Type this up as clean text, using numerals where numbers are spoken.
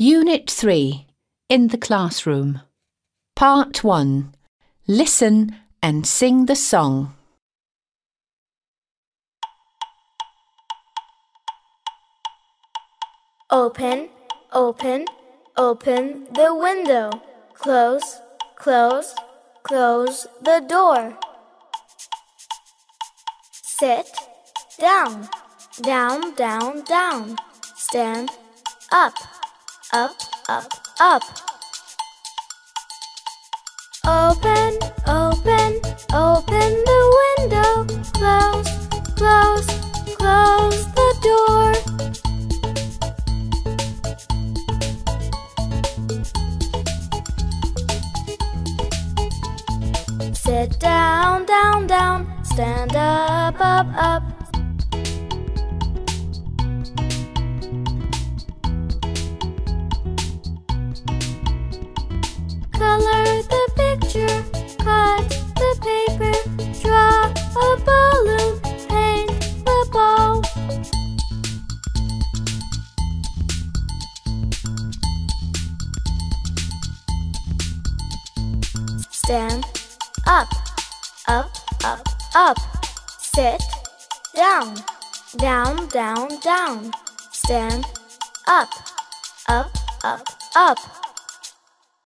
Unit 3, In the Classroom. Part 1. Listen and sing the song. Open, open, open the window. Close, close, close the door. Sit down, down, down, down. Stand up, up, up, up. Open, open, open the window. Close, close, close the door. Sit down, down, down. Stand up, up, up. Color the picture, cut the paper, draw a balloon, paint the ball. Stand up, up, up, up. Sit down, down, down, down. Stand up, up, up, up.